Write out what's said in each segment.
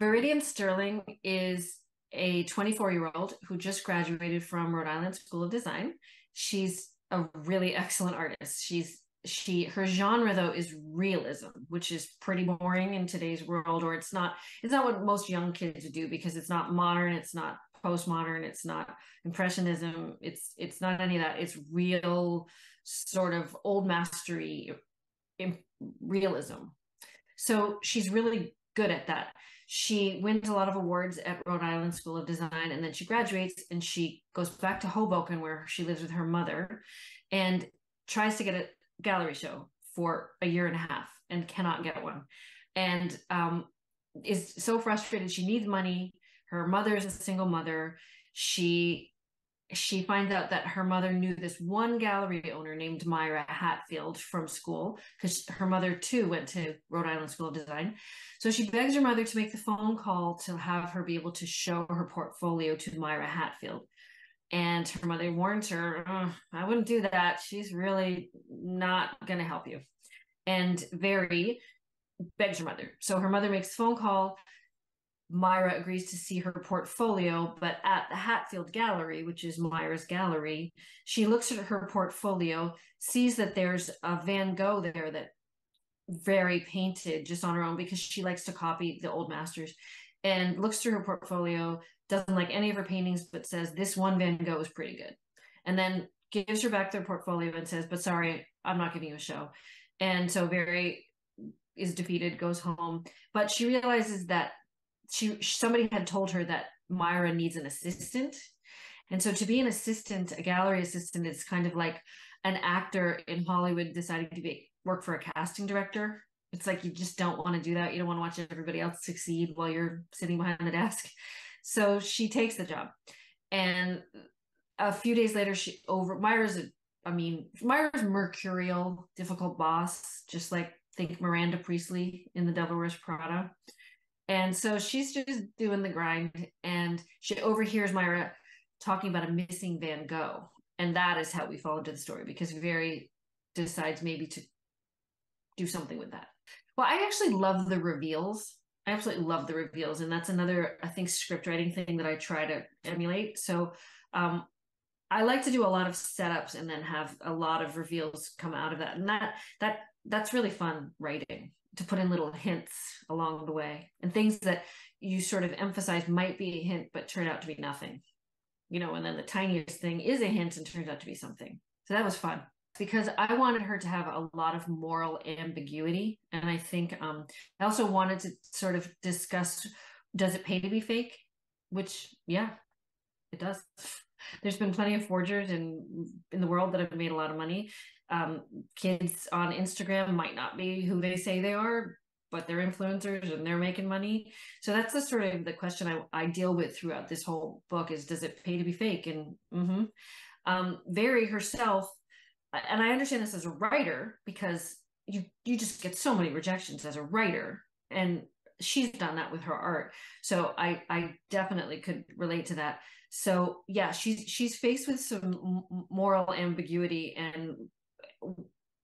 Veridian Sterling is a 24-year-old who just graduated from Rhode Island School of Design. She's a really excellent artist. Her genre though is realism, which is pretty boring in today's world, or it's not what most young kids do because it's not modern, it's not postmodern, it's not impressionism, it's not any of that. It's real sort of old mastery realism. So she's really good at that. She wins a lot of awards at Rhode Island School of Design, and then she graduates and she goes back to Hoboken where she lives with her mother and tries to get a gallery show for a year and a half and cannot get one. And is so frustrated. She needs money. Her mother is a single mother. She finds out that her mother knew this one gallery owner named Myra Hatfield from school because her mother too went to Rhode Island School of Design. So she begs her mother to make the phone call to have her be able to show her portfolio to Myra Hatfield. And her mother warns her, I wouldn't do that. She's really not going to help you. And Very begs her mother. So her mother makes the phone call. Myra agrees to see her portfolio, but at the Hatfield Gallery, which is Myra's gallery, she looks at her portfolio, sees that there's a Van Gogh there that Very painted just on her own because she likes to copy the old masters, and looks through her portfolio, doesn't like any of her paintings, but says this one Van Gogh is pretty good. And then gives her back their portfolio and says, but sorry, I'm not giving you a show. And so Very is defeated, goes home, but she realizes that somebody had told her that Myra needs an assistant. And so to be an assistant, a gallery assistant, is kind of like an actor in Hollywood deciding to work for a casting director. It's like you just don't want to do that. You don't want to watch everybody else succeed while you're sitting behind the desk. So she takes the job. And a few days later, Myra's mercurial, difficult boss, just like think Miranda Priestley in The Devil Wears Prada. And so she's just doing the grind, and she overhears Myra talking about a missing Van Gogh. And that is how we fall into the story, because Very decides maybe to do something with that. Well, I actually love the reveals. I absolutely love the reveals. And that's another, I think, script writing thing that I try to emulate. So I like to do a lot of setups and then have a lot of reveals come out of that. And that's really fun writing, to put in little hints along the way and things that you sort of emphasize might be a hint, but turn out to be nothing, and then the tiniest thing is a hint and turns out to be something. So that was fun because I wanted her to have a lot of moral ambiguity. And I think I also wanted to sort of discuss, does it pay to be fake? Which, yeah, it does. There's been plenty of forgers in the world that have made a lot of money. Kids on Instagram might not be who they say they are, but they're influencers and they're making money. So that's the sort of the question I deal with throughout this whole book is, does it pay to be fake? And Very herself, and I understand this as a writer because you just get so many rejections as a writer, and she's done that with her art. So I definitely could relate to that. So yeah, she's faced with some moral ambiguity, and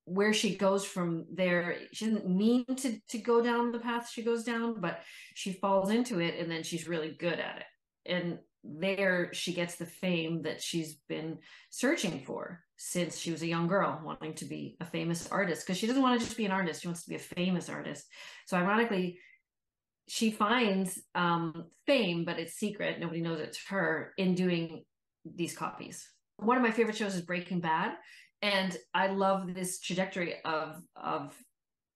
where she goes from there, she doesn't mean to go down the path she goes down, but she falls into it, and then she's really good at it. And there she gets the fame that she's been searching for since she was a young girl, wanting to be a famous artist, because she doesn't want to just be an artist, she wants to be a famous artist. So ironically, she finds fame, but it's secret. Nobody knows it's her, in doing these copies. One of my favorite shows is Breaking Bad. And I love this trajectory of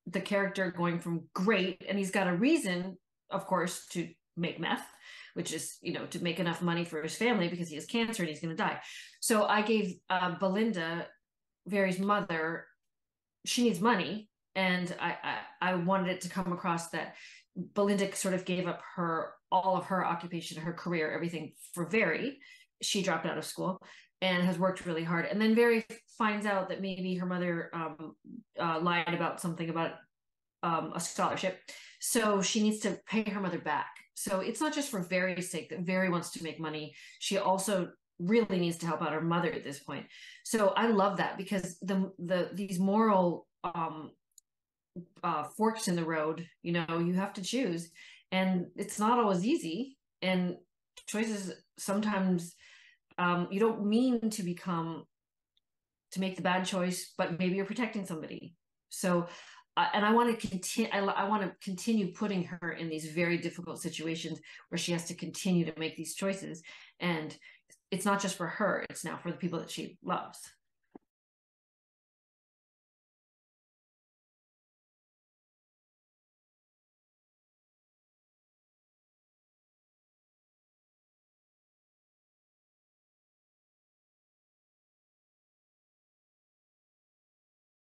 the character going from great, and he's got a reason, of course, to make meth, which is, to make enough money for his family because he has cancer and he's going to die. So I gave Belinda, Very's mother, she needs money. And I wanted it to come across that Belinda sort of gave up all of her occupation, her career, everything for Very. She dropped out of school and has worked really hard. And then Very finds out that maybe her mother lied about something about a scholarship. So she needs to pay her mother back. So it's not just for Very's sake that Very wants to make money. She also really needs to help out her mother at this point. So I love that because these moral forks in the road, you have to choose. and it's not always easy. And choices sometimes, you don't mean to make the bad choice, but maybe you're protecting somebody. So, and I want to continue. I want to continue putting her in these very difficult situations where she has to continue to make these choices. And it's not just for her; it's now for the people that she loves.